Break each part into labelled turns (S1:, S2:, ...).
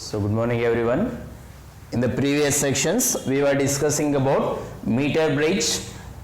S1: So good morning everyone. In the previous sections we were discussing about meter bridge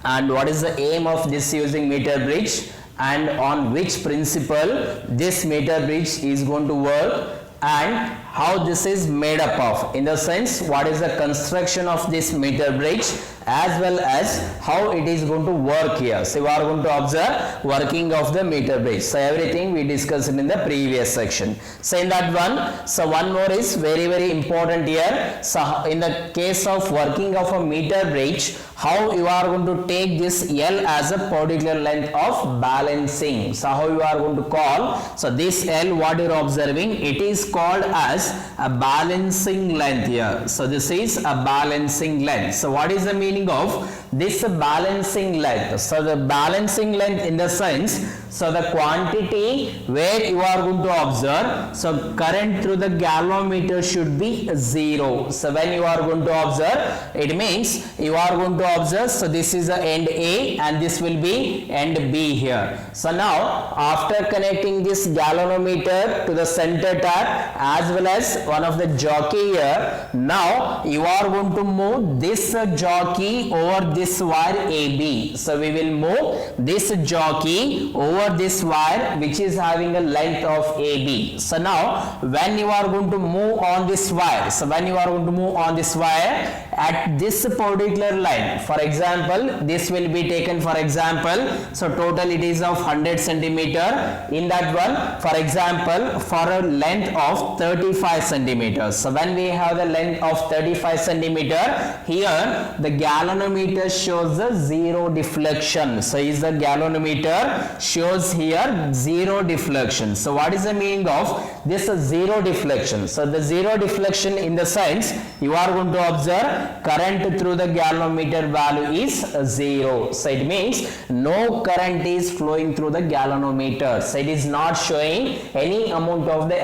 S1: and what is the aim of this using meter bridge and on which principle this meter bridge is going to work and how this is made up of, in the sense what is the construction of this meter bridge as well as how it is going to work here. So we are going to observe working of the meter bridge. So everything we discussed in the previous section. So in that one, so one more is very important here. So in the case of working of a meter bridge, how you are going to take this L as a particular length of balancing. So how you are going to call, so this L what you are observing, it is called as a balancing length here. So this is a balancing length. So what is the meaning of this balancing length? So the balancing length in the sense, so the quantity where you are going to observe, so current through the galvanometer should be 0. So when you are going to observe, it means you are going to observe, so this is the end A and this will be end B here. So now after connecting this galvanometer to the center tap as well as one of the jockey here, now you are going to move this jockey over this wire AB. So we will move this jockey over this wire which is having a length of AB. So now when you are going to move on this wire, so when you are going to move on this wire at this particular line, for example this will be taken for example, so total it is of 100 centimeter. In that one, for example, for a length of 35 centimeters. So when we have the length of 35 centimeter, here the galvanometer shows the zero deflection. So is the galvanometer shows here zero deflection. So what is the meaning of this zero deflection? So the zero deflection in the sense you are going to observe current through the galvanometer value is 0. So it means no current is flowing through the galvanometer. So it is not showing any amount of the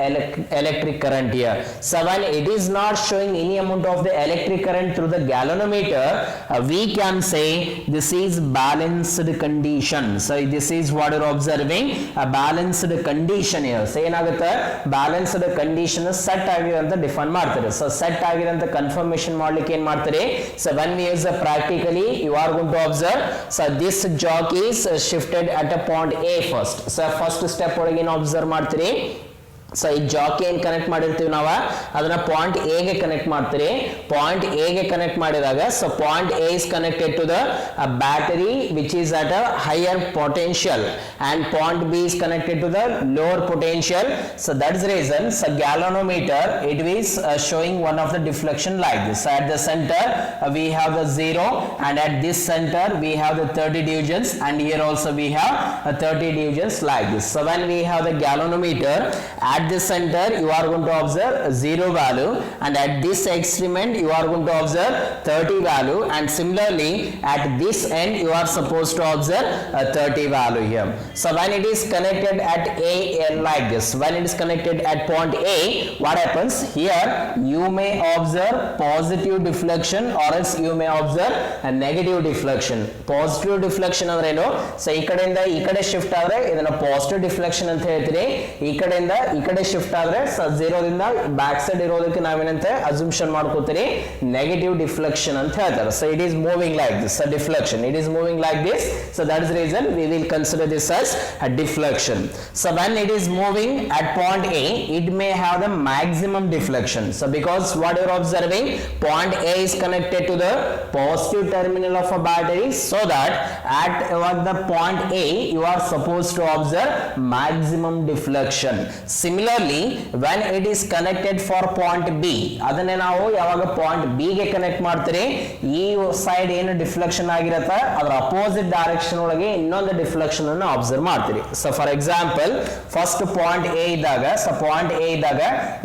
S1: electric current here. So when it is not showing any amount of the electric current through the galvanometer, we can say this is balanced condition. So this is what you are observing, a balanced condition here. So ಏನಾಗುತ್ತೆ, balanced condition set ಆಗಿರಂತ define ಮಾಡ್ತಾರೆ. So set ಆಗಿರಂತ confirmation ಮಾಡ್ಲಿಕ್ಕೆ ಏನು ಮಾಡ್ತಾರೆ, so when we use practically you are going to observe, so this jockey is shifted at a point A first. So first step ಒಳಗೆ ಏನು observe ಮಾಡ್ತೀರಿ, so ಈ ಜಾಕಿ ಏನು connect ಮಾಡಿರ್ತೀವಿ ನಾವು ಅದನ್ನ ಪಾಯಿಂಟ್ ಎ ಗೆ ಕನೆಕ್ಟ್ ಮಾಡ್ತೀರಿ. ಪಾಯಿಂಟ್ ಎ ಗೆ ಕನೆಕ್ಟ್ ಮಾಡಿದಾಗ so point A is connected to the battery which is at a higher potential and point B is connected to the lower potential. So that is reason so galvanometer it is showing one of the deflection like this. So at the centre we have the 0 and at this center we have the 30 divisions and here also we have 30 divisions like this. So when we have the galvanometer at this center you are going to observe 0 value and at this extreme you are going to observe 30 value and similarly at this end you are supposed to observe a 30 value here. So when it is connected at A like this, when it is connected at point A, what happens here, you may observe positive deflection or else you may observe a negative deflection. Positive deflection ಅಂದ್ರೆ ಏನು, so ಈ ಕಡೆಯಿಂದ ಈ ಕಡೆ shift ಆದ್ರೆ ಇದನ್ನ positive deflection ಅಂತ ಹೇಳ್ತೀರಿ, ಈ ಕಡೆಯಿಂದ ಈ ಕಡೆ ಶಿಫ್ಟ್ ಆದ್ರೆ ಸೊ 0 ದಿಂದ ಬ್ಯಾಕ್ ಸೈಡ್ ಇರೋದಕ್ಕೆ ನಾವೇನಂತೆ ಅಸಂಪ್ಷನ್ ಮಾಡ್ಕೋತೀರಿ ನೆಗೆಟಿವ್ ಡಿಫ್ಲೆಕ್ಷನ್ ಅಂತ ಹೇಳ್ತಾರೆ. So it is moving like this, so deflection it is moving like this. So that is reason we will consider this as a deflection. So when it is moving at point A, it may have the maximum deflection. So because what you are observing, point A is connected to the positive terminal of a battery, so that at the point A you are supposed to observe maximum deflection. Similarly when it is connected for point B, ಅದನ್ನೇ ನಾವು ಯಾವಾಗ point B ಗೆ connect ಮಾಡ್ತೀರಿ, ಈ side ಏನು deflection ಆಗಿರುತ್ತೆ ಅದರ opposite direction ಒಳಗೆ ಇನ್ನೊಂದು ಡಿಫ್ಲೆಕ್ಷನ್ ಅನ್ನು ಅಬ್ಸರ್ವ್ ಮಾಡ್ತೀರಿ. So for example first point A ಇದ್ದಾಗ, ಸೊ ಪಾಯಿಂಟ್ ಎ ಇದ್ದಾಗ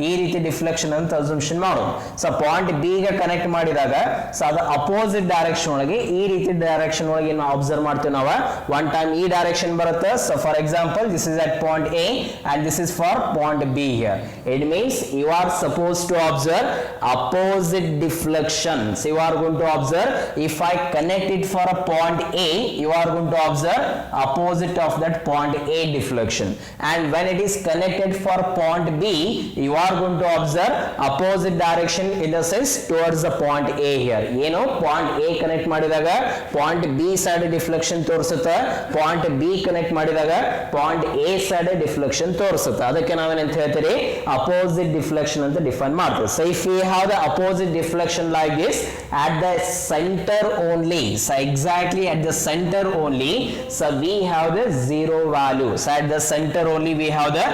S1: ಈ ರೀತಿ ಡಿಫ್ಲೆಕ್ಷನ್ ಅಂತ ಅಸಂಪ್ಷನ್ ಮಾಡೋದು. ಸೊ ಪಾಯಿಂಟ್ ಬಿ ಗೆ ಕನೆಕ್ಟ್ ಮಾಡಿದಾಗ ಸೊ ಅದು ಅಪೋಸಿಟ್ ಡೈರೆಕ್ಷನ್ ಒಳಗೆ ಈ ರೀತಿ ಡೈರೆಕ್ಷನ್ ಒಳಗೆ ನಾವು ಅಬ್ಸರ್ವ್ ಮಾಡ್ತೀವಿ ನಾವು. ಒನ್ ಟೈಮ್ ಈ ಡೈರೆಕ್ಷನ್ ಬರುತ್ತೆ. So for example this is at point A and this is for point B here. It means you are supposed to observe opposite deflection. So you are going to observe, if I connect it for a point A, you are going to observe opposite of that point A deflection, and when it is connected for point B, you are going to observe opposite direction, in the sense towards the point A here. You know, point A connect ಮಾಡಿದಾಗ point B side deflection ತೋರಿಸುತ್ತೆ, point B connect ಮಾಡಿದಾಗ point A side deflection ತೋರಿಸುತ್ತೆ. ಅದಕ್ಕೆ ನಾವೇನಂತ ಹೇಳ್ತೀರಿ, opposite deflection ಅಂತ define ಮಾಡ್ತೀವಿ. So if we have the opposite deflection like this at the center only, so exactly at the center only, so we have the zero value. So at the center only we have the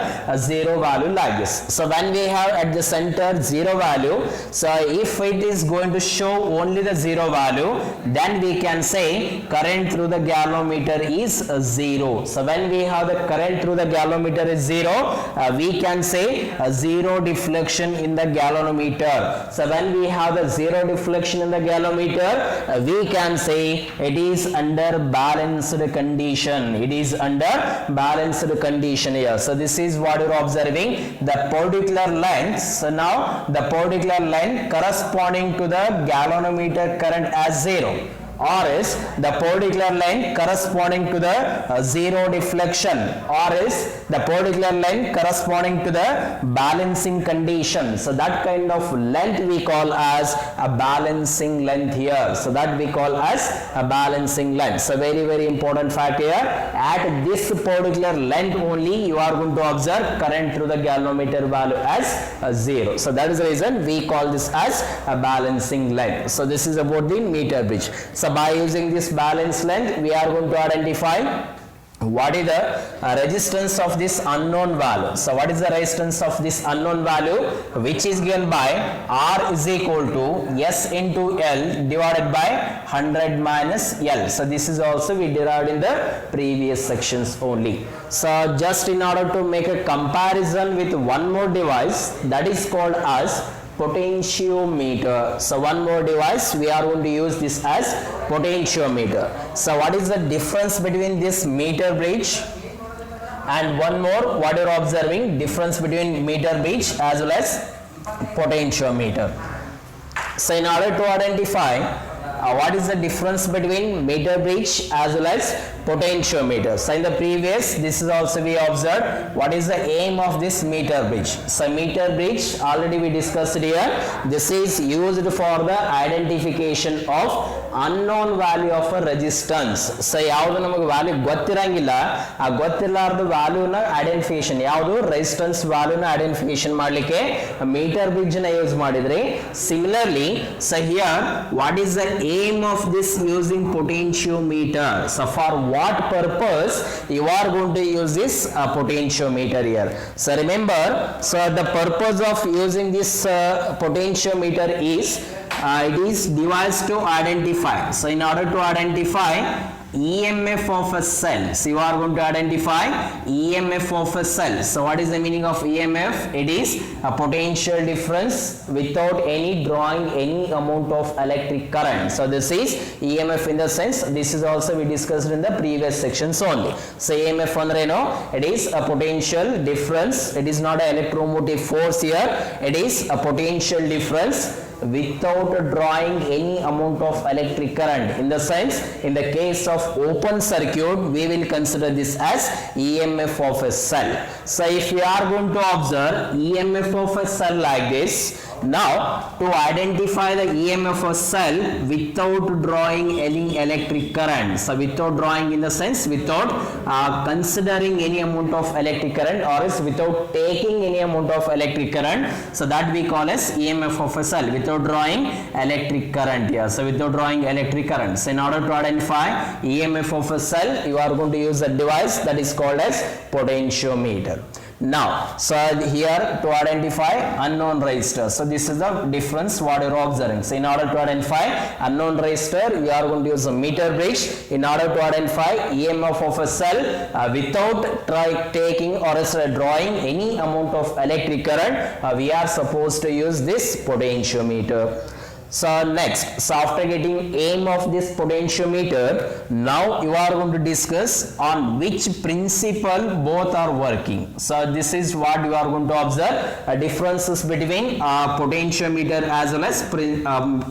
S1: zero value like this. So when we have at the center zero value, so if it is going to show only the zero value, then we can say current through the galvanometer is zero. So when we have the current through the galvanometer is zero, we can say zero deflection in the galvanometer. So when we have the zero deflection in the galvanometer, we can say it is under balanced condition. It is under balanced condition here. So this is what you are observing, the particular length. So now the particular length corresponding to the galvanometer current as zero, or is the particular length corresponding to the zero deflection, or is the particular length corresponding to the balancing condition. So that kind of length we call as a balancing length here. So that we call as a balancing length. So very very important fact here, at this particular length only you are going to observe current through the galvanometer value as zero. So that is the reason we call this as a balancing length. So this is about the meter bridge. So by using this balance length, we are going to identify what is the resistance of this unknown value. So what is the resistance of this unknown value, which is given by R is equal to S into L divided by 100 minus L. So this is also we derived in the previous sections only. So just in order to make a comparison with one more device, that is called as potentiometer. So one more device, we are going to use this as potentiometer. So what is the difference between this meter bridge and one more, what you are observing, difference between meter bridge as well as potentiometer. So in order to identify what is the difference between meter bridge as well as potentiometer. So in the previous, this is also we observed what is the aim of this meter bridge. So meter bridge already we discussed here. This is used for the identification of unknown value of a resistance. So ಯಾವುದು ನಮಗೆ value ಗೊತ್ತಿರಂಗಿಲ್ಲ, ಆ ಗೊತ್ತಿರಲಾರ್ದ ವ್ಯಾಲ್ಯೂನ identification, ಯಾವುದು resistance ವ್ಯಾಲ್ಯೂನ identification ಮಾಡಲಿಕ್ಕೆ metre bridge ನ use ಮಾಡಿದ್ರಿ. Similarly, so here what is the aim of this using potentiometer? So for what purpose you are going to use this potentiometer here? So remember, so the purpose of using this potentiometer is it is device to identify. So in order to identify EMF of a cell, so you are going to identify EMF of a cell. So what is the meaning of EMF? It is a potential difference without any drawing any amount of electric current. So this is EMF in the sense, this is also we discussed in the previous sections only. So EMF andre no, it is a potential difference. It is not an electromotive force here, it is a potential difference without drawing any amount of electric current. In the sense, in the case of open circuit, we will consider this as EMF of a cell. So if you are going to observe EMF of a cell like this, now to identify the EMF of a cell without drawing any electric current, so without drawing in the sense without considering any amount of electric current, or is without taking any amount of electric current, so that we call as EMF of a cell, without drawing electric current here. So without drawing electric current, so in order to identify EMF of a cell, you are going to use a device that is called as potentiometer. Now, so here to identify unknown resistor, so this is the difference what you are observing. So in order to identify unknown resistor, you are going to use a meter bridge. In order to identify EMF of a cell without taking or drawing any amount of electric current, we are supposed to use this potentiometer. So next, so after getting aim of this potentiometer, now you are going to discuss on which principle both are working. So this is what you are going to observe, differences between potentiometer as well as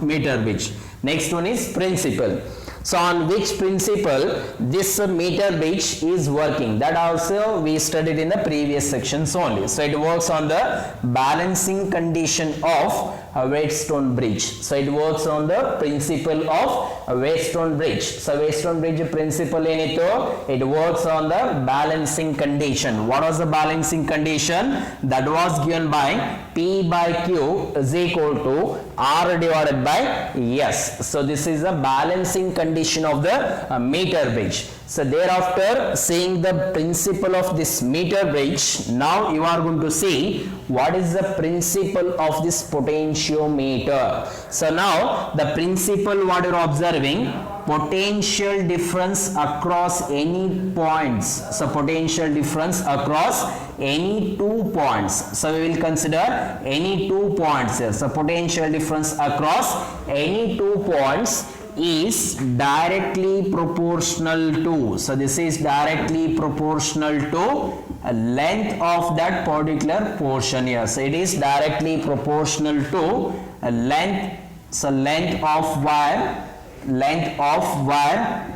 S1: meter bridge. Next one is principle. So on which principle this meter bridge is working, that also we studied in the previous sections only. So it works on the balancing condition of a Wheatstone bridge. So it works on the principle of a Wheatstone bridge. So Wheatstone bridge principle enito, it works on the balancing condition. What was the balancing condition? That was given by P by Q is equal to R divided by S. So this is the balancing condition of the meter bridge. So thereafter, seeing the principle of this meter bridge, now you are going to see what is the principle of this potentiometer. So now the principle what you are observing, potential difference across any points. So potential difference across any 2 points. So we will consider any 2 points here. So potential difference across any 2 points is directly proportional to, so this is directly proportional to a length of that particular portion here. So it is directly proportional to a length, so length of wire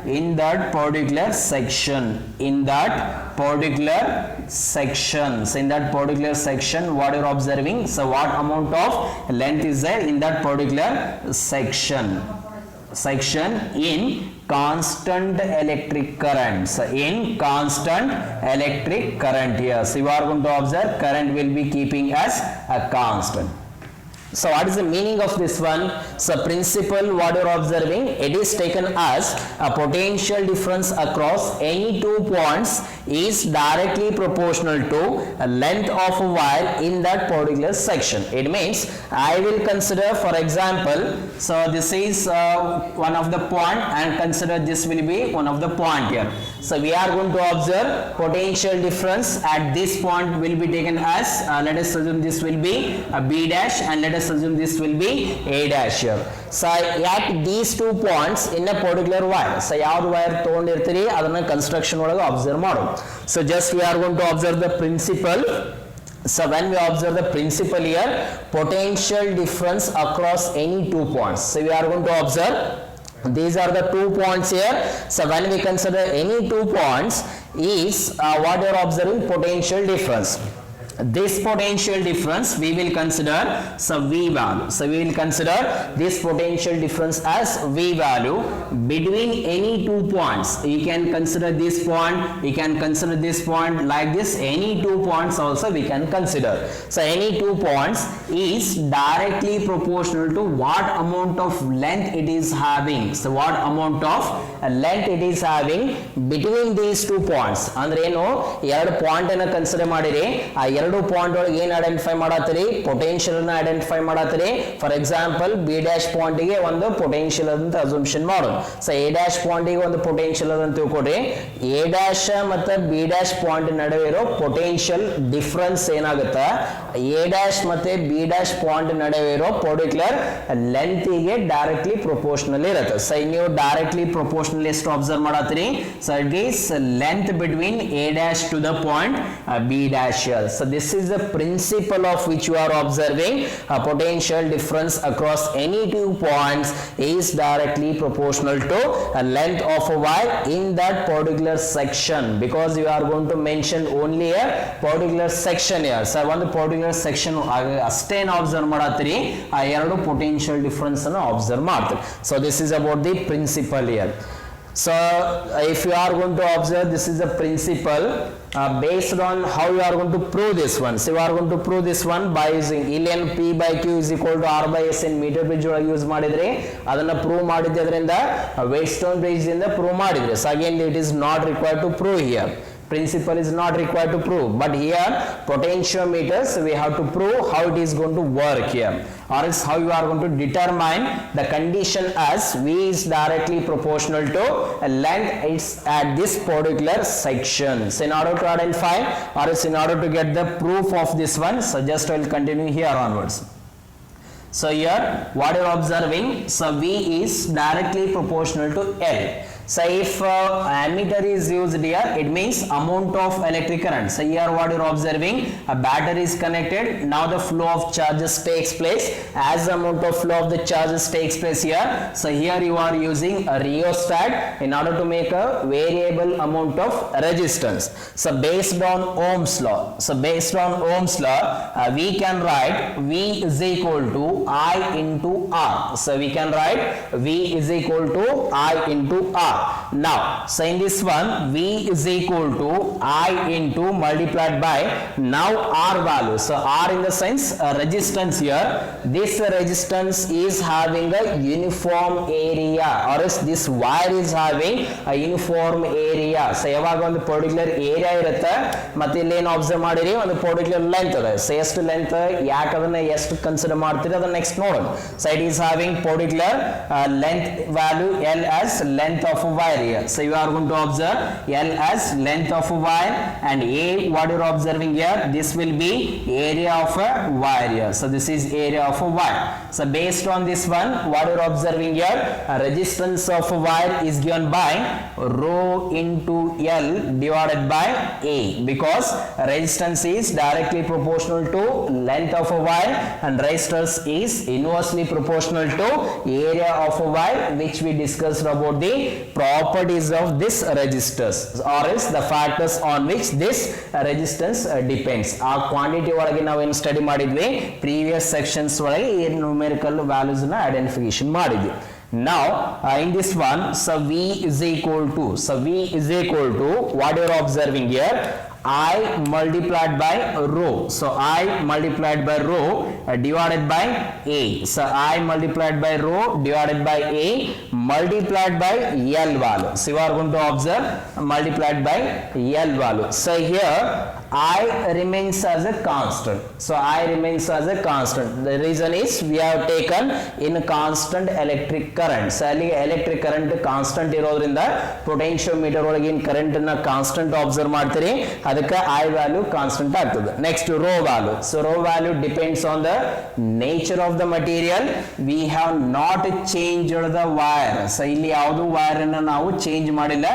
S1: in that particular section, in that particular section. So in that particular section what you are observing, so what amount of length is there in that particular section in constant electric current. So in constant electric current here, so you are going to observe current will be keeping as a constant. So what is the meaning of this one? So principle what you are observing, it is taken as a potential difference across any 2 points is directly proportional to a length of a wire in that particular section. It means I will consider, for example, so this is one of the point and consider this will be one of the point here. So we are going to observe potential difference at this point will be taken as let us assume this will be a B dash and let us assume this will be A dash here. So at these 2 points in a particular wire, so yav wire ತಗೊಂಡಿರ್ತೀರಿ ಅದನ್ನ construction ಒಳಗೆ observe ಮಾಡೋದು. So just we are going to observe the principle. So when we observe the principle here, potential difference across any 2 points. So we are going to observe these are the 2 points here. So when we consider any 2 points is what you are observing, potential difference. This potential difference we will consider so V value. So we will consider this potential difference as V value between any 2 points. You can consider this point, you can consider this point, like this any 2 points also we can consider. So any 2 points is directly proportional to what amount of length it is having. So what amount of length it is having between these 2 points. ಅಂದ್ರೆ ಏನು, ಎರಡು point ಅನ್ನು consider ಮಾಡಿರಿ, ಆ ಎರಡು point ಒಳಗೆ ಏನು identify ಮಾಡತ್ತೀರಿ, ಪೊಟೆನ್ಷಿಯಲ್ ಅನ್ನು ಐಡೆಂಟಿಫೈ ಮಾಡತ್ತೀರಿ. For example B dash point ಗೆ ಒಂದು ಪೊಟೆನ್ಷಿಯಲ್ ಅಂತ ಅಸಂಪ್ಷನ್ ಮಾಡೋದು. ಸೊ ಎ ಡ್ಯಾಶ್ ಪಾಯಿಂಟ್ ಗೆ ಒಂದು ಪೊಟೆನ್ಷಿಯಲ್ ಅಂತ ತಿಳ್ಕೊಡ್ರಿ. ಎ ಡ್ಯಾಶ್ ಮತ್ತೆ ಬಿ ಡ್ಯಾಶ್ ಪಾಯಿಂಟ್ ನಡುವೆ ಇರೋ ಪೊಟೆನ್ಷಿಯಲ್ ಡಿಫರೆನ್ಸ್ ಏನಾಗುತ್ತೆ, ಎ ಡ್ಯಾಶ್ ಮತ್ತೆ ಬಿ ಡ್ಯಾಶ್ ಪಾಯಿಂಟ್ ನಡುವೆ ಇರೋ ಪರ್ಟಿಕ್ಯುಲರ್ ಲೆಂತ್ ಗೆ ಡೈರೆಕ್ಟ್ಲಿ ಪ್ರೊಪೋರ್ಷನಲ್ ಇರುತ್ತೆ. ಸೊ ನೀವು ಡೈರೆಕ್ಟ್ಲಿ ಪ್ರೊಪೋರ್ಷನಲ್ ಎಷ್ಟು ಅಬ್ಸರ್ವ್ ಮಾಡತ್ತೀರಿ, so it is length between A dash to the point B dash here. So this is the principle of which you are observing a potential difference across any 2 points is directly proportional to a length of a wire in that particular section, because you are going to mention only a particular section here. So one particular section ಅಷ್ಟೇ observe ಮಾಡತ್ತೀರಿ, ಆ ಎರಡು potential difference ಅನ್ನು observe ಮಾಡ್ತೀರಿ. So this is about the principle here. So if you are going to observe, this is the principle based on how you are going to prove this one. So you are going to prove this one by using Ln P by Q is equal to R by S in meter bridge ಒಳಗೆ use ಮಾಡಿದ್ರೆ ಅದನ್ನ prove ಮಾಡಿದ್ದೆ, ಅದರಿಂದ Wheatstone bridge ಇಂದ prove ಮಾಡಿದ್ರೆ. So again it is not required to prove here. Principle is not required to prove, but here potentiometers we have to prove how it is going to work here, or else how you are going to determine the condition as V is directly proportional to a length is at this particular section. So in order to identify, or else in order to get the proof of this one, so just I will continue here onwards. So here what you are observing, so V is directly proportional to L. So if ammeter is used here, it means amount of electric current. So here what you are observing, a battery is connected. Now the flow of charges takes place. As the amount of flow of the charges takes place here, so here you are using a rheostat in order to make a variable amount of resistance. So based on Ohm's law, we can write V is equal to I into R. So we can write V is equal to I into R. Now, so in this one, V is equal to I into multiplied by now R value. So R in the sense resistance here. This resistance is having a uniform area, or else this wire is having a uniform area. So yaವಾಗ ಒಂದು particular area ಇರುತ್ತೆ, ಮತ್ತೆ ಇಲ್ಲಿ ಏನು observe ಮಾಡಿರಿ ಒಂದು particular length ಇದೆ. So ಎಷ್ಟು length ಯಾಕೆ ಅದನ್ನ ಎಷ್ಟು ಕನ್ಸಿಡರ್ ಮಾಡ್ತೀರಿ ಅದನ್ನ ನೆಕ್ಸ್ಟ್ ನೋಡೋಣ. So it is having particular length value L as length of a wire here. So you are going to observe L as length of a wire, and A what you are observing here, this will be area of a wire here. So this is area of a wire. So based on this one, what you are observing here, a resistance of a wire is given by rho into L divided by A, because resistance is directly proportional to length of a wire and resistance is inversely proportional to area of a wire, which we discussed about the properties of this resistors, or else the factors on which this resistance depends. ಆ quantity ಒಳಗೆ ನಾವು ಏನು study ಮಾಡಿದ್ವಿ, previous sections ಒಳಗೆ ಈ numerical values ನ identification ಮಾಡಿದ್ವಿ. Now in this one, so V is equal to what you are observing here, I multiplied by rho. So I multiplied by rho divided by A. So I multiplied by rho divided by A multiplied by L value. So you are going to observe multiplied by L value. So here I remains as a constant. So I remains as a constant. The reason is we have taken in constant electric current. So electric current constant ಇರೋದ್ರಿಂದ potentiometer ಒಳಗಿನ current ನ constant observe ಮಾಡ್ತೀರಿ, ಅದಕ್ಕೆ I value constant ಆಗ್ತದೆ. Next rho value. So rho value depends on the nature of the material. We have not changed the wire. So ಇಲ್ಲಿ ಯಾವುದು wire ಅನ್ನು ನಾವು change ಮಾಡಿಲ್ಲ,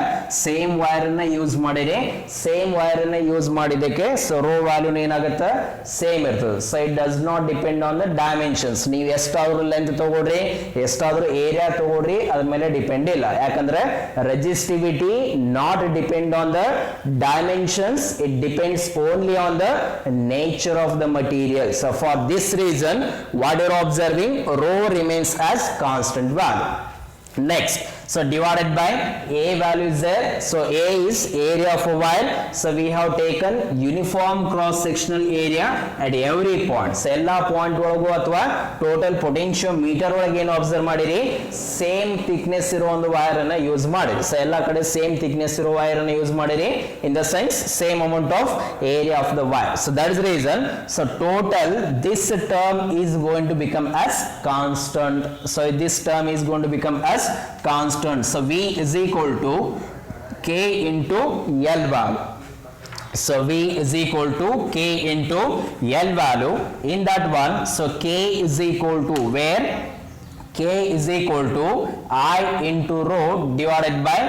S1: same wire ಅನ್ನು ಯೂಸ್ ಮಾಡಿರಿ. Same wire ಅನ್ನು ಯೂಸ್ ಮಾಡಿದ್ದಕ್ಕೆ so rho value ಏನಾಗುತ್ತೆ, ಸೇಮ್ ಇರ್ತದೆ. So it does not depend on the dimensions. ನೀವು ಎಷ್ಟಾದ್ರೂ ಲೆಂತ್ ತಗೊಳ್ರಿ, ಎಷ್ಟಾದ್ರೂ ಏರಿಯಾ ತಗೊಳ್ರಿ, ಅದ್ರ ಮೇಲೆ ಡಿಪೆಂಡ್ ಇಲ್ಲ. ಯಾಕಂದ್ರೆ resistivity not depend on the dimensions, it depends only on the nature of the material. So for this reason, what you are observing, rho remains as constant value. Next, so divided by A value is there. So A is area of a wire. So we have taken uniform cross sectional area at every point. So ಎಲ್ಲ point ಒಳಗೂ ಅಥವಾ total ಪೊಟೆನ್ಶಿಯೋಮೀಟರ್ ಒಳಗೆ ಏನು observe ಮಾಡಿರಿ, same thickness ಇರೋ ಒಂದು wire ಅನ್ನ use ಮಾಡಿರಿ. ಸೊ ಎಲ್ಲ ಕಡೆ ಸೇಮ್ ಥಿಕ್ನೆಸ್ ಇರೋ ವೈರ್ ಅನ್ನ ಯೂಸ್ ಮಾಡಿರಿ, in the sense same amount of area of the wire. So that is reason, so total this term is going to become as constant. So this term is going to become as constant. So V is equal to K into L value. So V is equal to K into L value. In that one, so K is equal to where? K is equal to I into rho divided by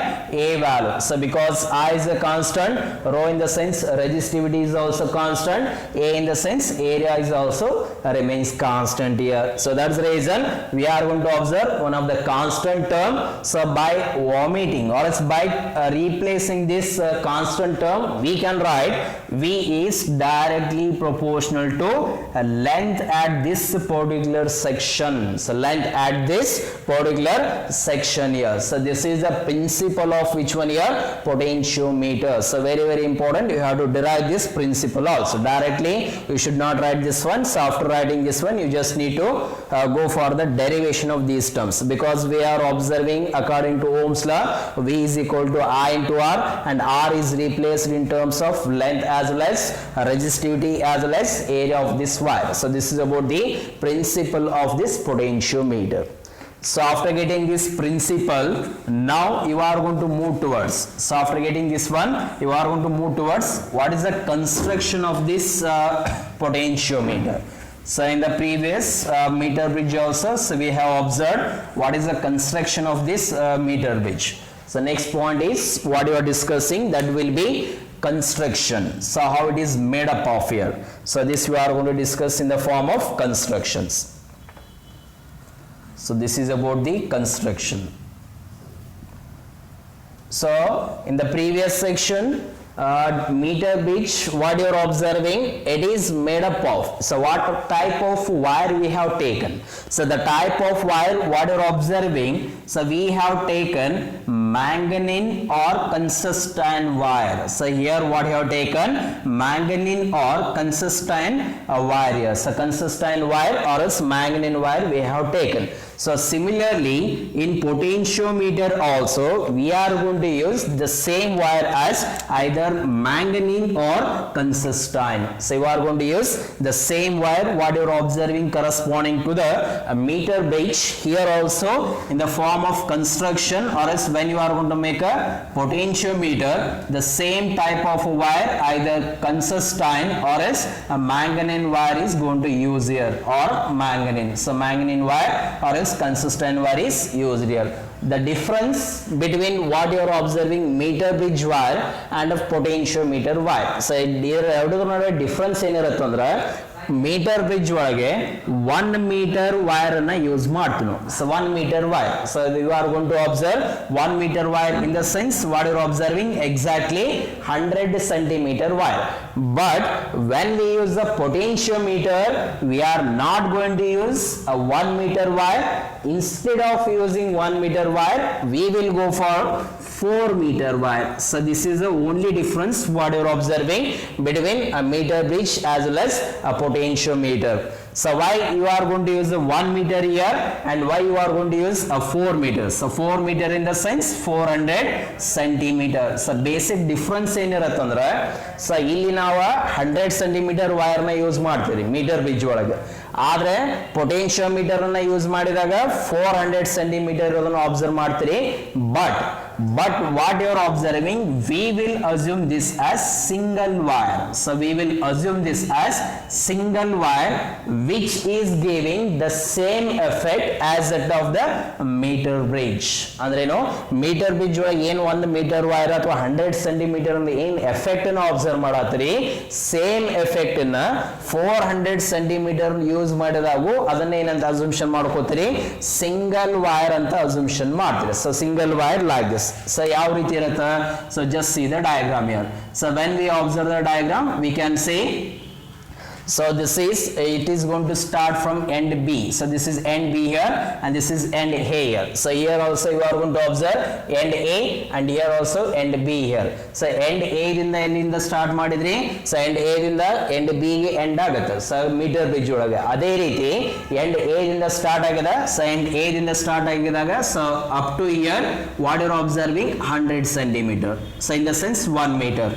S1: A value. So because I is a constant, rho in the sense resistivity is also constant, A in the sense area is also remains constant here. So that's the reason we are going to observe one of the constant term. So by omitting or else by replacing this constant term, we can write V is directly proportional to length at this particular section. So length at this particular section here. So this is the principle of which one here? Potentiometer. So very important, you have to derive this principle also. Directly you should not write this one. So after writing this one, you just need to go for the derivation of these terms, because we are observing according to Ohm's law, V is equal to I into R, and R is replaced in terms of length as well as resistivity as well as area of this wire. So this is about the principle of this potentiometer. So after getting this principle, now you are going to move towards, so after getting this one, you are going to move towards what is the construction of this potentiometer. So in the previous meter bridge also, so we have observed what is the construction of this meter bridge. So next point is what you are discussing, that will be construction. So how it is made up of here. So this we are going to discuss in the form of constructions. So this is about the construction. So in the previous section, meter bridge, what you are observing, it is made up of, so what type of wire we have taken. So the type of wire what you are observing, so we have taken manganese or consistent wire. So here what you have taken, manganese or consistent wire. So consistent wire or else manganese wire we have taken. So similarly in potentiometer also we are going to use the same wire as either manganese or consistent. So you are going to use the same wire what you are observing corresponding to the meter bridge here also in the form of construction, or else when you are going to make a potentiometer, the same type of wire either consistent or else a manganese wire is going to use here, or manganese. So manganese wire or else consistent wire is used here. The difference between what you are observing meter bridge wire and of potentiometer wire. So here difference ಏನಿರುತ್ತೆ meter bridge ಒಳಗೆ 1 meter wire ಅನ್ನ use ಮಾಡ್ತೀವಿ ನಾವು. So 1 meter wire. So you are going to observe 1 meter wire in the sense what you are observing exactly 100 centimeter wire. But when we use the potentiometer, we are not going to use a 1 meter wire. Instead of using 1 meter wire, we will go for 4 meter wire. So this is the only difference what you are observing between a meter bridge as well as a potentiometer. So why you are going to use the 1 meter here and why you are going to use a 4 meters. So 4 meter in the sense 400 centimeter. So basic difference ಏನಿರುತ್ತೆ ಅಂದ್ರೆ, so ಇಲ್ಲಿ ನಾವು 100 centimeter wire ನ use ಮಾಡ್ತೀವಿ metre bridge ಒಳಗೆ. ಆದ್ರೆ ಪೊಟೆನ್ಶಿಯೋಮೀಟರ್ ಅನ್ನ use ಮಾಡಿದಾಗ 400 centimeter ಅದನ್ನು ಅಬ್ಸರ್ವ್ ಮಾಡ್ತೀರಿ. But what you are observing, we will assume this as single wire. So we will assume this as single wire which is giving the same effect as that of the meter bridge. ಅಂದ್ರೆ ಏನು, meter bridge ಒಳಗೆ ಏನು 1 meter wire ಅಥವಾ 100 centimeter ಅಂದ್ರೆ ಏನು effect ಅನ್ನು observe ಮಾಡತ್ತೀರಿ, same effect ಅನ್ನ 400 centimeter use ಮಾಡಿದಾಗೂ ಅದನ್ನ ಏನಂತ ಅಸಂಪ್ಷನ್ ಮಾಡ್ಕೋತೀರಿ, ಸಿಂಗಲ್ ವೈರ್ ಅಂತ ಅಸಂಪ್ಷನ್ ಮಾಡ್ತೀರಿ. So single wire like this. So ಯಾವ ರೀತಿ ಇರುತ್ತೆ, so just see the diagram here. So when we observe the diagram, we can say, so this is, it is going to start from end B. So this is end B here and this is end A here. So here also you are going to observe end A and here also end B here. So end A ದಿಂದ ಎಲ್ಲಿಂದ start ಮಾಡಿದ್ರಿ, so end A ದಿಂದ end B ಗೆ end ಆಗುತ್ತೆ. So metre bridge ಒಳಗೆ ಅದೇ ರೀತಿ end A ದಿಂದ ಸ್ಟಾರ್ಟ್ ಆಗಿದೆ. ಸೊ end A ದಿಂದ ಸ್ಟಾರ್ಟ್ ಆಗಿದಾಗ so up to here what you are observing 100 centimeter. So in the sense 1 meter.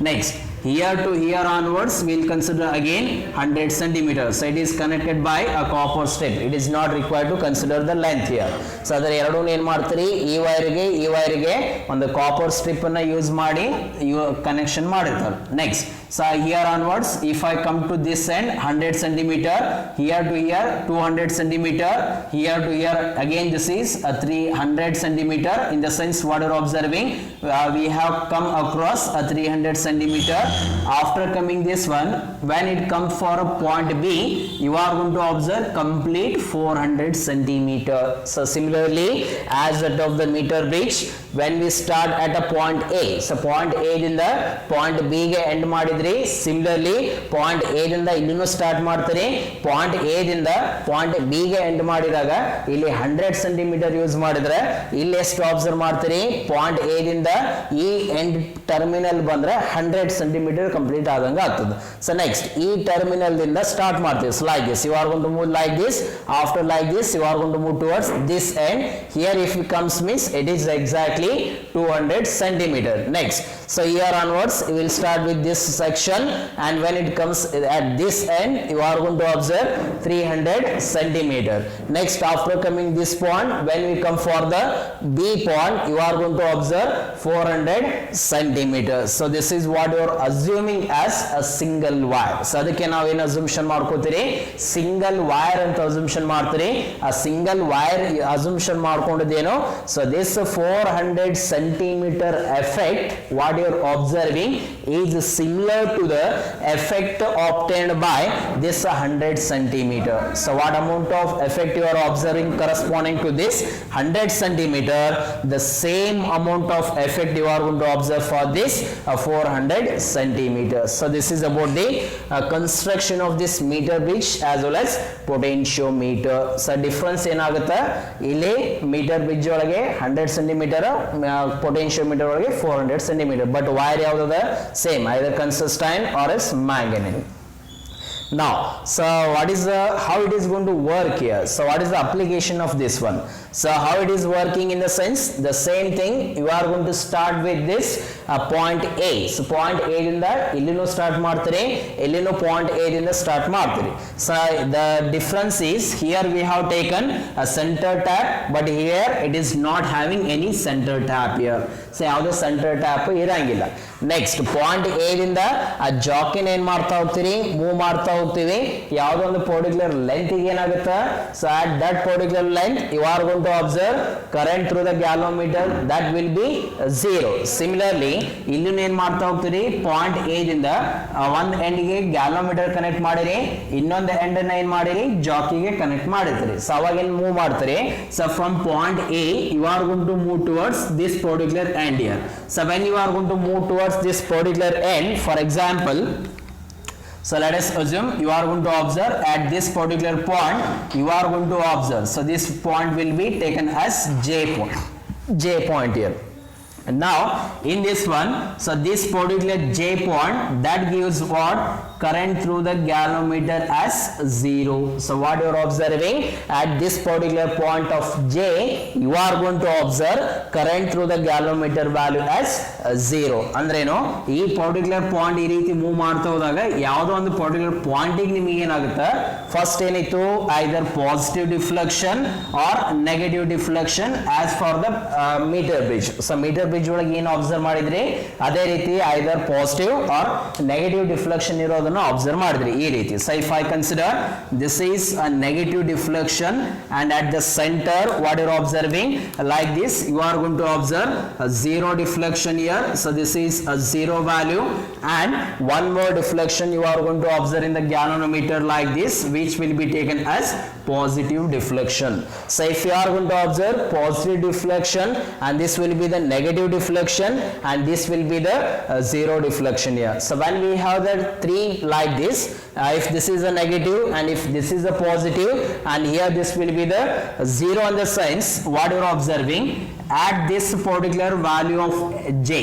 S1: Next here to here onwards we will consider again 100 centimeters. So it is connected by a copper strip. It is not required to consider the length here. So ಅದರ ಎರಡೂ ಏನು ಮಾಡ್ತೀರಿ, ಈ ವೈರ್ಗೆ ಒಂದು copper strip ಅನ್ನ use ಮಾಡಿ connection ಮಾಡಿರ್ತಾರೆ. Next so here onwards if I come to this end 100 centimeter, here to here 200 centimeter, here to here again this is a 300 centimeter. In the sense what you are observing, we have come across a 300 centimeter. After coming this one, when it comes for a point B, you are going to observe complete 400 centimeter. So similarly as that of the meter bridge, when we start at a point A, so point A ದಿಂದ point B ಗೆ end ಮಾಡಿದ್ರಿ, similarly point A ದಿಂದ ಇಲ್ಲಿನೂ start ಮಾಡ್ತೀರಿ, point A ದಿಂದ point B ಗೆ end ಮಾಡಿದಾಗ ಇಲ್ಲಿ 100 centimeter ಯೂಸ್ ಮಾಡಿದ್ರೆ ಇಲ್ಲಿ ಎಷ್ಟು ಅಬ್ಸರ್ವ್ ಮಾಡ್ತೀರಿ, ಪಾಯಿಂಟ್ A ದಿಂದ ಈ ಎಂಡ್ ಟರ್ಮಿನಲ್ ಬಂದ್ರೆ 100 centimeter ಕಂಪ್ಲೀಟ್ ಆದಂಗೆ ಆಗ್ತದೆ. ಸೊ ನೆಕ್ಸ್ಟ್ ಈ ಟರ್ಮಿನಲ್ ದಿಂದ ಸ್ಟಾರ್ಟ್ ಮಾಡ್ತೀವಿ like this. You are going to move like this. After like this you are going to move towards this end. Here if it comes means it is exactly be 200 centimeter. Next, so here onwards we will start with this section, and when it comes at this end you are going to observe 300 centimeter. Next, after coming this point, when we come for the B point, you are going to observe 400 centimeters. So this is what you are assuming as a single wire. So ಅದಕ್ಕೆ ನಾವು ಏನು assumption ಮಾಡ್ಕೋತೀರಿ, single wire ಅಂತ assumption ಮಾಡ್ತೀರಿ. ಆ single wire assumption ಮಾಡ್ಕೊಂಡಿದ್ದೇನು, so this 400 centimeter effect what you are observing is similar to the effect obtained by this 100 centimeter. So what amount of effect you are observing corresponding to this 100 centimeter, the same amount of effect you are going to observe for this 400 centimeters. So this is about the construction of this meter bridge as well as potentiometer. So difference ಏನಾಗುತ್ತೆ, ಇಲ್ಲಿ meter bridge ಒಳಗೆ 100 centimeter, potentiometer ಒಳಗೆ 400 centimeter, but wire ಯಾವ್ದದ same, either consist iron or else manganese. Now, so what is the, how it is going to work here? So what is the application of this one? So how it is working in the sense, the same thing, you are going to start with this point A. So point A ಇಂದ ಇಲ್ಲಿನೂ start ಮಾಡ್ತೀರಿ, ಇಲ್ಲಿನೂ point A ಇಂದ start ಮಾಡ್ತೀರಿ. So the difference is here we have taken a center tap, but here it is not having any center tap here. So ಯಾವುದೇ center tap ಇರಂಗಿಲ್ಲ. Next point A ದಿಂದ ಆ ಜಾಕಿನ ಏನ್ ಮಾಡ್ತಾ ಹೋಗ್ತೀರಿ, ಮೂವ್ ಮಾಡ್ತಾ ಹೋಗ್ತೀವಿ ಯಾವುದೋ ಒಂದು ಪರ್ಟಿಕ್ಯುಲರ್ ಲೆಂತ್ ಗೆ ಏನಾಗುತ್ತೆ, so at that particular length you are going to observe current through the galvanometer that will be 0. Similarly ಇಲ್ಲಿ ಏನ್ ಮಾಡ್ತಾ ಹೋಗ್ತೀರಿ, ಪಾಯಿಂಟ್ ಎ ದಿಂದ ಒಂದ್ ಎಂಡ್ ಗೆ ಗ್ಯಾಲೋಮೀಟರ್ ಕನೆಕ್ಟ್ ಮಾಡಿರಿ, ಇನ್ನೊಂದು ಎಂಡ್ ಅನ್ನ ಏನ್ ಮಾಡಿರಿ, ಜಾಕಿಗೆ ಕನೆಕ್ಟ್ ಮಾಡಿರ್ತೀರಿ. ಸೊ ಅವಾಗ ಏನ್ ಮೂವ್ ಮಾಡ್ತೀರಿ, so from point A you are going to move towards this particular end here. So when you are going to move towards this particular end, for example, so let us assume you are going to observe at this particular point, you are going to observe, so this point will be taken as J point here. And now in this one, so this particular J point that gives what, current through the galvanometer as 0. So what you are observing at this particular point of J, you are going to observe current through the galvanometer value as 0. ಅಂದ್ರೇನು, ಈ particular point ಈ ರೀತಿ move ಮಾಡ್ತಾ ಹೋದಾಗ ಯಾವುದೋ ಒಂದು particular ಪಾಯಿಂಟಿಗೆ ನಿಮಗೆ ಏನಾಗುತ್ತೆ, ಫಸ್ಟ್ ಏನಿತ್ತು either positive deflection or negative deflection as for the metre bridge. So metre bridge ಒಳಗೆ ಏನು ಅಬ್ಸರ್ವ್ ಮಾಡಿದ್ರಿ, ಅದೇ ರೀತಿ either positive or negative deflection ಇರೋದನ್ನ ಅಬ್ಸರ್ವ್ ಮಾಡಿದ್ರಿ ಈ ರೀತಿ. So if I consider this is a negative deflection and at the centre what you are observing like this, you are going to observe zero deflection here. So this is a 0 value, and one more deflection you are going to observe in the galvanometer like this, which will be taken as positive deflection. So if you are going to observe positive deflection, and this will be the negative deflection, and this will be the 0 deflection here. So when we have the 3 like this, if this is a negative and if this is a positive, and here this will be the 0 in the sense what you are observing at this particular value of J,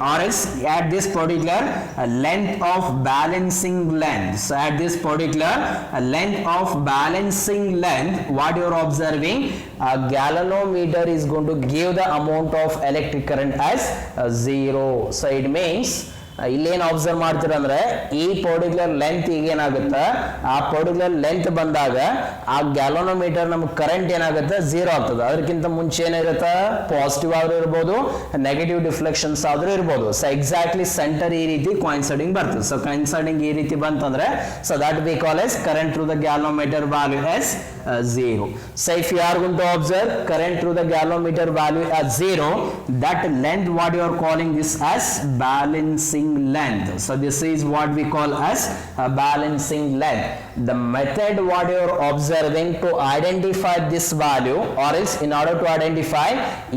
S1: or else at this particular length of balancing length. So at this particular length of balancing length what you are observing, a galvanometer is going to give the amount of electric current as 0. So it means ಇಲ್ಲೇನು observe ಮಾಡ್ತೀರ ಅಂದ್ರೆ ಈ particular length ಈಗ ಏನಾಗುತ್ತೆ, ಆ particular length ಬಂದಾಗ ಆ galvanometer ನಮ್ಗೆ ಕರೆಂಟ್ ಏನಾಗುತ್ತೆ 0 ಆಗ್ತದೆ. ಅದಕ್ಕಿಂತ ಮುಂಚೆ ಏನಿರುತ್ತೆ, ಪಾಸಿಟಿವ್ ಆದ್ರೂ ಇರ್ಬೋದು, ನೆಗೆಟಿವ್ ಡಿಫ್ಲೆಕ್ಷನ್ಸ್ ಆದ್ರೂ ಇರ್ಬೋದು. ಸೊ ಎಕ್ಸಾಕ್ಟ್ಲಿ ಸೆಂಟರ್ ಈ ರೀತಿ ಕಾಯಿನ್ಸೈಡಿಂಗ್ ಬರ್ತದೆ. ಸೊ ಕಾಯಿನ್ಸೈಡಿಂಗ್ ಈ ರೀತಿ ಬಂತಂದ್ರೆ so that we call as current through the galvanometer value as 0. So if you are going to observe current through the galvanometer value as 0, that length what you are calling this as balancing length. So this is what we call as a balancing length. The method what you are observing to identify this value, or else in order to identify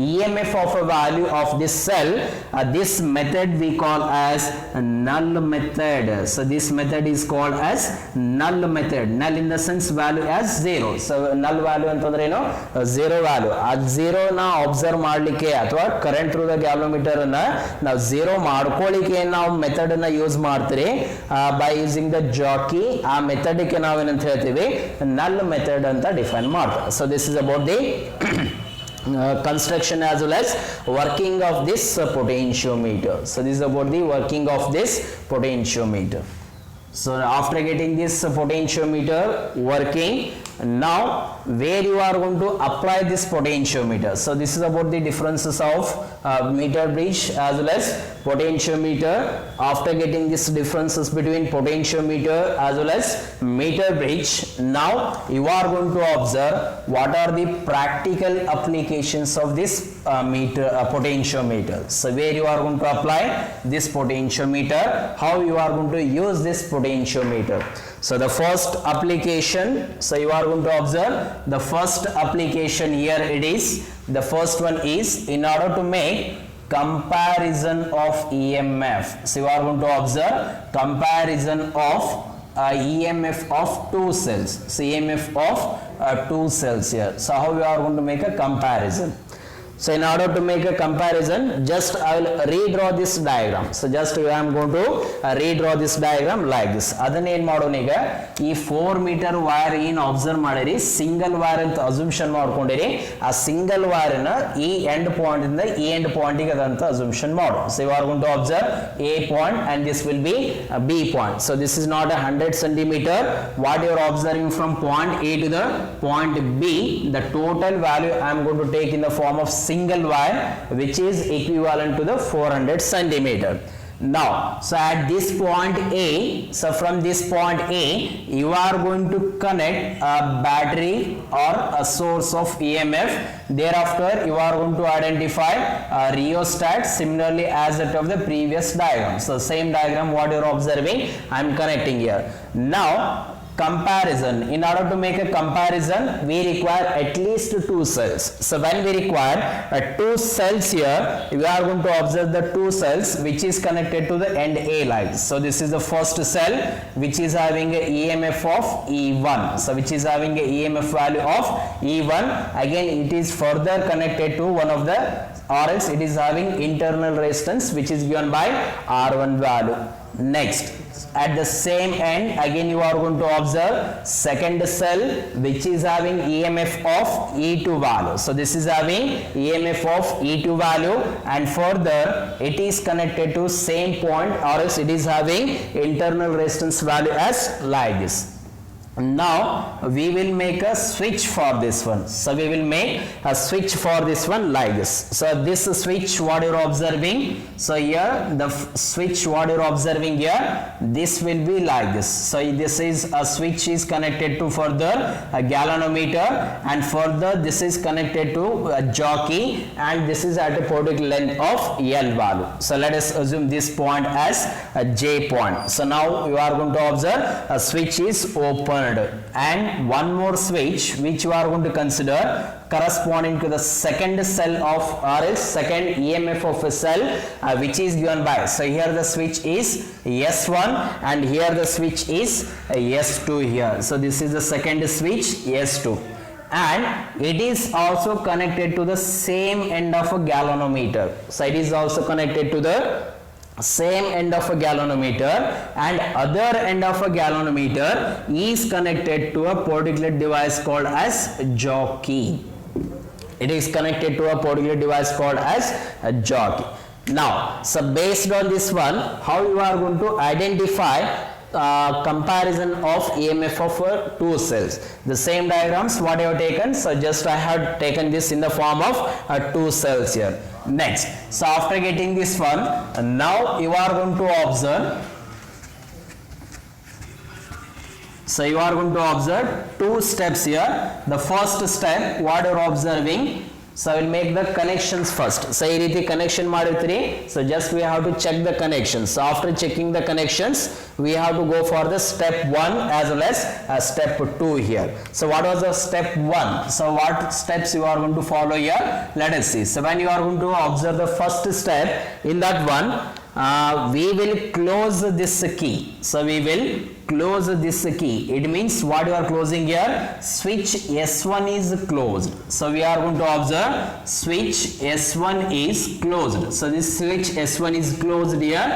S1: EMF of a value of this cell, this method we call as null method. So this method is called as null method. Null in the sense value as 0. So null value ಅಂತಂದ್ರೆ ಏನು, 0 value. ಆ 0 ನ observe ಮಾಡ್ಲಿಕ್ಕೆ ಅಥವಾ current through the galvanometer ಅನ್ನ ನಾವು 0 ಮಾಡ್ಕೊಳ್ಳಿಕ್ಕೆ ನಾವು ಮೆಥಡ್ ಅನ್ನ ಯೂಸ್ ಮಾಡ್ತೀರಿ ಬೈ ಯೂಸಿಂಗ್ ದ ಜಾಕಿ. ಆ ಮೆಥಡ್ ಗೆ ನಾವೇನಂತ ಹೇಳ್ತೀವಿ, ನಲ್ ಮೆಥಡ್ ಅಂತ ಡಿಫೈನ್ ಮಾಡ್ತೀವಿ. So this is about the construction as well as working of this potentiometer. So this is about the working of this potentiometer. So after getting this potentiometer working, now where you are going to apply this potentiometer. So this is about the differences of meter bridge as well as potentiometer. After getting these differences between potentiometer as well as meter bridge, now you are going to observe what are the practical applications of this potentiometer. So where you are going to apply this potentiometer, how you are going to use this potentiometer. So the first application, so you are going to observe the first application here. It is, the first one is in order to make comparison of EMF. So you are going to observe comparison of EMF of two cells. So EMF of two cells here. So how you are going to make a comparison? So in order to make a comparison, just I will redraw this diagram. So just I am going to redraw this diagram like this. Adane ಏನು ಮಾಡೋಣ ಈಗ ಈ 4 meter wire ಏನು observe ಮಾಡಿರಿ, single wire ಅಂತ assumption ಮಾಡ್ಕೊಂಡಿರಿ. ಆ single wire ನ ಈ end point ಇಂದ ಈ end point ಗೆ ಅದಂತ assumption ಮಾಡು. So you are going to observe A point and this will be a B point. So this is not a 100 centimeter. What you are observing from point A to the point B, the total value I am going to take in the form of single wire, which is equivalent to the 400 centimeter. Now, so at this point A, so from this point A, you are going to connect a battery or a source of EMF. Thereafter, you are going to identify a rheostat, similarly as that of the previous diagram. So same diagram what you are observing, I am connecting here. Now, comparison. In order to make a comparison, we require at least two cells. So when we require two cells here, we are going to observe the two cells which is connected to the end A lines. So this is the first cell which is having a EMF of E1. So which is having a EMF value of E1. Again, it is further connected to one of the, or else it is having internal resistance which is given by R1 value. Next, at the same end, again you are going to observe second cell which is having EMF of E2 value. So this is having EMF of E2 value, and further it is connected to same point, or else it is having internal resistance value as like this. Now we will make a switch for this one. So we will make a switch for this one like this. So this switch what you are observing, so here the switch what you are observing here, this will be like this. So this is a switch is connected to further a galvanometer, and further this is connected to a jockey, and this is at a particular length of L value. So let us assume this point as a J point. So now you are going to observe a switch is open, and one more switch which you are going to consider corresponding to the second cell of, or else second EMF of a cell which is given by, so here the switch is S1 and here the switch is S2 here. So this is the second switch S2, and it is also connected to the same end of a galvanometer. So it is also connected to the same end of a galvanometer, and other end of a galvanometer is connected to a particular device called as jockey. It is connected to a particular device called as a jockey. Now, so based on this one, how you are going to identify comparison of EMF of two cells? The same diagrams what I have taken, so just I have taken this in the form of two cells here. Next, so after getting this one, now you are going to observe, so you are going to observe two steps here. The first step what you are observing, so I will make the connections first. So ee riti connection ಮಾಡಿರ್ತೀರಿ, so just we have to check the connections. So after checking the connections, we have to go for the step 1 as well as step 2 here. So what was the step 1? So what steps you are going to follow here? Let us see. So when you are going to observe the first step, in that one we will close this key. So we will close this key. It means what you are closing here? Switch S1 is closed. So we are going to observe switch S1 is closed. So this switch S1 is closed here,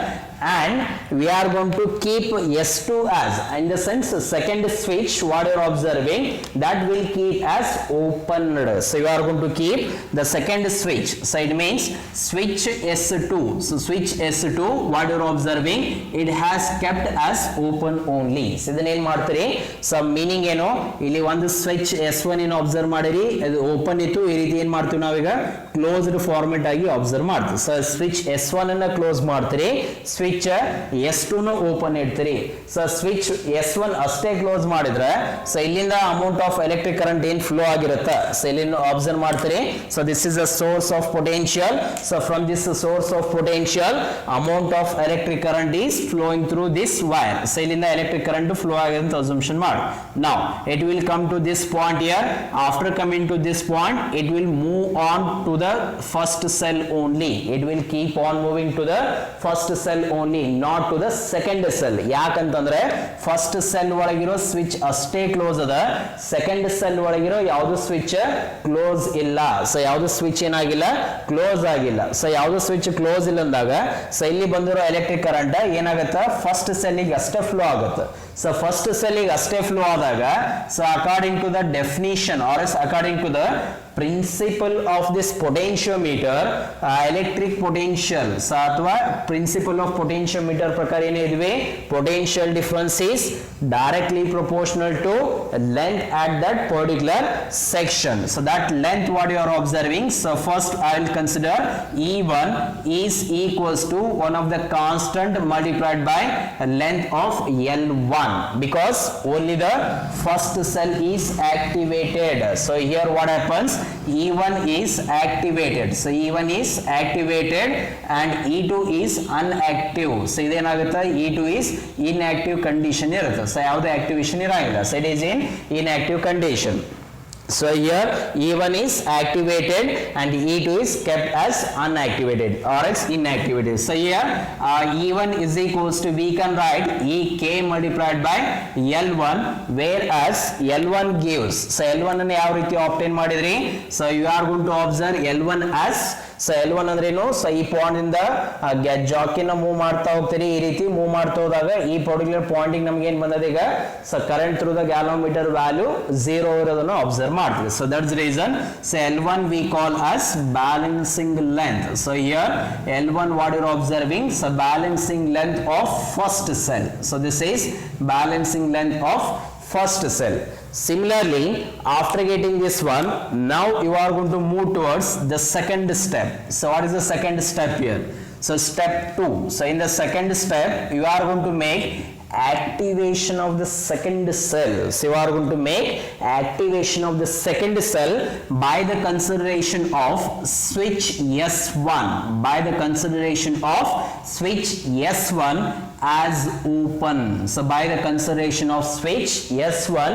S1: and we are going to keep S2 as, in the sense second switch what you are observing, that will keep as opened. So you are going to keep the second switch. So it means switch S2. So switch S2 what you are observing, it has kept as open only. So then ಏನು ಮಾಡ್ತೀರಿ? So meaning ಏನು, ಇಲ್ಲಿ ಒಂದು switch S1 ಏನು observe ಮಾಡಿರಿ, ಅದು open ಇತ್ತು, ಈ ರೀತಿ ಏನು ಮಾಡ್ತೀವಿ ನಾವೀಗ closed format ಆಗಿ observe ಮಾಡ್ತೀವಿ. So switch S1 ಅನ್ನ close ಮಾಡ್ತೀರಿ, switch S2 ನ ಓಪನ್ ಇಡ್ತೀರಿ. ಸೊ ಸ್ವಿಚ್ S1 ಅಷ್ಟೇ ಕ್ಲೋಸ್ ಮಾಡಿದ್ರೆ ಸೊ ಇಲ್ಲಿಂದ ಅಮೌಂಟ್ ಆಫ್ ಎಲೆಕ್ಟ್ರಿಕ್ ಕರೆಂಟ್ ಏನ್ ಫ್ಲೋ ಆಗಿರುತ್ತೆ, ಸೊ ಇಲ್ಲಿ ಅಬ್ಸರ್ವ್ ಮಾಡ್ತೀರಿ. So this is a source of potential. So from this source of potential amount of electric current is flowing through this wire. So ಇಲ್ಲಿಂದ electric current flow ಆಗಿದೆ ಅಂತ assumption ಮಾಡಿ. Now it will come to this point here. After coming to this point it will move on to the first cell only. It will keep on moving to the first cell only, not to the second cell. ಯಾಕಂತಂದ್ರೆ first cell ಒಳಗಿರೋ switch ಅಷ್ಟೇ close ಅದ, second cell ಒಳಗಿರೋ ಯಾವುದು switch close ಇಲ್ಲ. So ಯಾವುದು switch ಏನಾಗಿಲ್ಲ, close ಆಗಿಲ್ಲ. ಸೊ ಯಾವುದು ಸ್ವಿಚ್ ಕ್ಲೋಸ್ ಇಲ್ಲ ಅಂದಾಗ ಸೊ ಇಲ್ಲಿ ಬಂದಿರೋ ಎಲೆಕ್ಟ್ರಿಕ್ ಕರೆಂಟ್ ಏನಾಗುತ್ತೆ, ಫಸ್ಟ್ ಸೆಲ್ಗೆ ಅಷ್ಟೇ ಫ್ಲೋ ಆಗುತ್ತೆ. ಸೊ ಫಸ್ಟ್ ಸೆಲ್ಗೆ ಅಷ್ಟೇ ಫ್ಲೋ ಆದಾಗ so according to the definition or as according to the principle of this potentiometer, electric potential so ಅಥವಾ principle of potentiometer ಪ್ರಕಾರ ಏನಿದೆ, potential difference is directly proportional to length at that particular section. So that length what you are observing, so first I will consider E1 is equals to one of the constant multiplied by length of L1, because only the first cell is activated. So here what happens, E1 is activated. So E1 is activated and E2 is unactive. So iದೇನಾಗುತ್ತೆ, E2 is inactive condition ಇರುತ್ತೆ. So ಯಾವುದೇ activation ಇರಂಗಿಲ್ಲ. So it is in inactive condition. So here E1 is activated and E2 is kept as unactivated or else inactivated. So here E1 is equals to, we can write EK multiplied by L1, whereas L1 gives, so L1 ಅನ್ನು ಯಾವ ರೀತಿ obtain ಮಾಡಿದ್ರಿ, so you are going to observe L1 as, so L1 ಅಂದ್ರೆ ಏನು, so ಈ point ಇಂದ ಜಾಕಿನ move ಮಾಡ್ತಾ ಹೋಗ್ತೀರಿ, ಈ ರೀತಿ ಮೂವ್ ಮಾಡ್ತಾ ಹೋದಾಗ ಈ ಪರ್ಟಿಕ್ಯುಲರ್ ಪಾಯಿಂಟಿಂಗ್ ನಮ್ಗೆ ಏನ್ ಬಂದದ ಈಗ, so current through the galvanometer value 0 ಇರೋದನ್ನು ಅಬ್ಸರ್ವ್ ಮಾಡ್ತೀವಿ. So that's reason so L1 we call as balancing length. So here L1 what you are observing, so balancing length of first cell. So this is balancing length of first cell. Similarly, after getting this one, now you are going to move towards the second step. So what is the second step here? So step 2. So in the second step, you are going to make activation of the second cell. So you are going to make activation of the second cell by the consideration of switch S1, by the consideration of switch S1 as open. So by the consideration of switch S1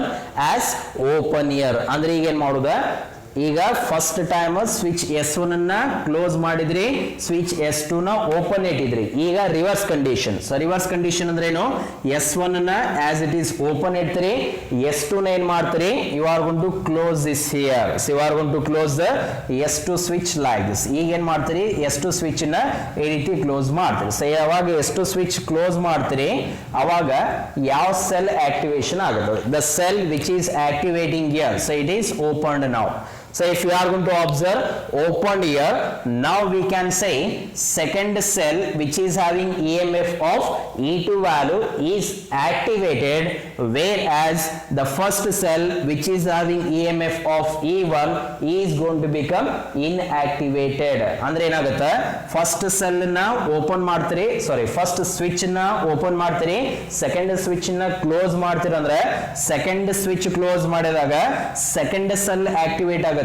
S1: as open here. ಅಂದ್ರೆ ಈಗ ಏನು ಮಾಡೋದು, ಈಗ first time switch S1 ಅನ್ನ close ಮಾಡಿದ್ರಿ, switch S2 ನ open ಇಟ್ಟಿದ್ರಿ. ಈಗ reverse condition. So reverse condition ಅಂದ್ರೆ ಏನು, S1 ಅನ್ನ ಆಸ್ ಇಟ್ ಈಸ್ ಓಪನ್ ಇಡ್ತೀರಿ, S2 ನ ಏನ್ ಮಾಡ್ತೀರಿ, you are going to close this here. So you are going to close the S2 switch like this. ಈಗ ಏನ್ ಮಾಡ್ತೀರಿ, S2 ಸ್ವಿಚ್ ನ ಈ ರೀತಿ ಕ್ಲೋಸ್ ಮಾಡ್ತೀರಿ. ಸೊ ಯಾವಾಗ S2 ಸ್ವಿಚ್ ಕ್ಲೋಸ್ ಮಾಡ್ತೀರಿ ಅವಾಗ ಯಾವ ಸೆಲ್ ಆಕ್ಟಿವೇಶನ್ ಆಗುತ್ತೆ, the cell which is activating here. So it is opened now. So if you are going to observe opened here, now we can say second cell which is having EMF of E2 value is activated, whereas the first cell which is having EMF of E1 is going to become inactivated. ಅಂದ್ರೆ ಏನಾಗುತ್ತೆ, first cell ನ open ಮಾಡ್ತೀರಿ, sorry first switch ನ open ಮಾಡ್ತೀರಿ, second switch ನ close ಮಾಡ್ತೀರಿ. ಅಂದ್ರೆ second switch close ಮಾಡಿದಾಗ ಸೆಕೆಂಡ್ ಸೆಲ್ ಆಕ್ಟಿವೇಟ್ ಆಗುತ್ತೆ,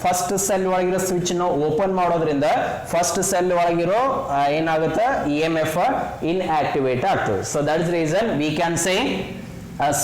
S1: ಫಸ್ಟ್ ಸೆಲ್ ಒಳಗಿರೋ ಸ್ವಿಚ್ ನ ಓಪನ್ ಮಾಡೋದ್ರಿಂದ ಫಸ್ಟ್ ಸೆಲ್ ಒಳಗಿರೋ ಏನಾಗುತ್ತೆ, EMF inactivate ಆಗ್ತದೆ. So that is reason we can say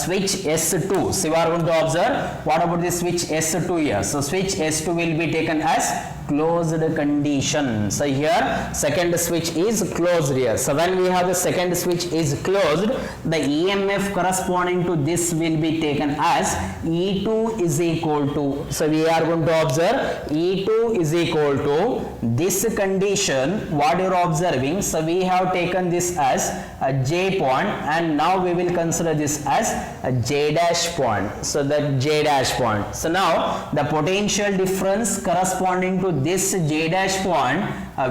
S1: switch S2. So you are going to observe what about the switch S2 here. So switch S2 will be taken as closed condition. So here second switch is closed here. So when we have the second switch is closed, the EMF corresponding to this will be taken as E2 is equal to, so we are going to observe E2 is equal to this condition what you are observing. So we have taken this as a J point, and now we will consider this as a J dash point. So that J dash point. So now the potential difference corresponding to this J dash point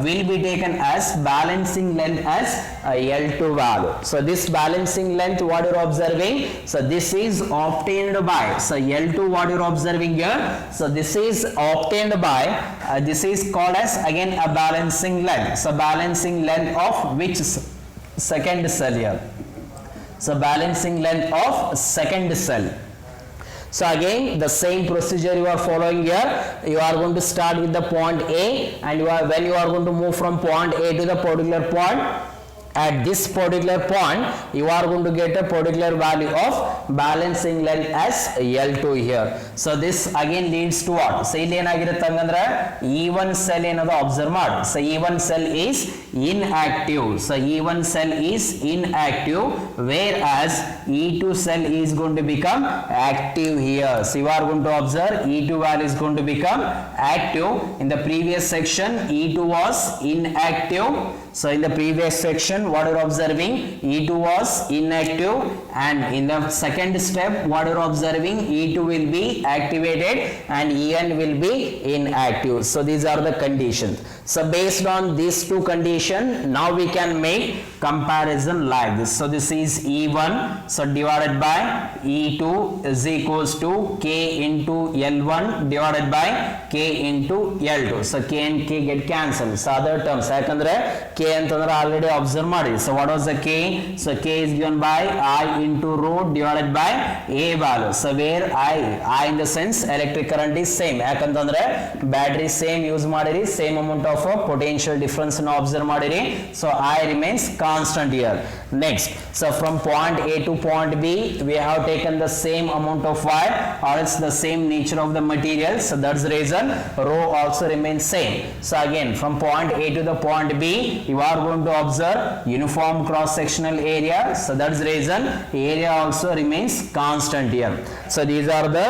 S1: will be taken as balancing length as L2 value. So this balancing length what you are observing, so this is obtained by, so L2 what you are observing here, so this is obtained by, this is called as again a balancing length. So balancing length of which second cell here, so balancing length of second cell. So again the same procedure you are following here. You are going to start with the point A, and when you are going to move from point A to the particular point, at this particular point you are going to get a particular value of balancing length as L2 here. So this again leads to what? So ಇಲ್ಲಿ ಏನಾಗಿರುತ್ತೆ ಹಂಗಂದ್ರೆ E1 cell ಏನದು observe ಮಾಡಿ. So E1 cell is inactive. So E1 cell is inactive, whereas E2 cell is going to become active here. So you are going to observe E2 value is going to become active. In the previous section E2 was inactive. So in the previous section what you are observing, E2 was inactive, and in the second step what you are observing, E2 will be activated and En will be inactive. So these are the conditions. So based on these two conditions, now we can make comparison like this. So this is E1, so divided by E2 is equals to K into L1 divided by K into L2. So K and K get cancelled. So other terms ಯಾಕಂದ್ರೆ K ಅಂತಂದ್ರೆ already observe ಮಾಡಿ. So what was the K? So K is given by I into rho divided by A value. So where I in the sense electric current is same. ಯಾಕಂತಂದ್ರೆ battery same use ಮಾಡಿರಿ, same amount of potential difference na observe ಮಾಡಿರಿ. So I remains constant here. Next, so from point A to point B we have taken the same amount of wire, or it's the same nature of the material. So that's the reason rho also remains same. So again from point A to the point B you are going to observe uniform cross sectional area. So that's the reason area also remains constant here. So these are the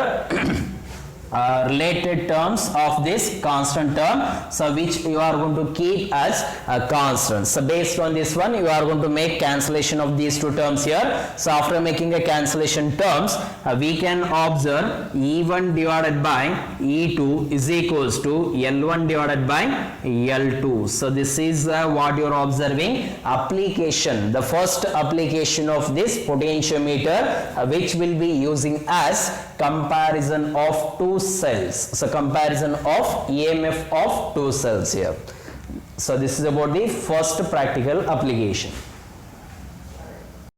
S1: related terms of this constant term, so which you are going to keep as a constant. So based on this one you are going to make cancellation of these two terms here. So after making a cancellation terms we can observe E1 divided by E2 is equals to L1 divided by L2. So this is what you are observing application, the first application of this potentiometer which will be using as comparison of two cells. So comparison of EMF of two cells here. So this is about the first practical application.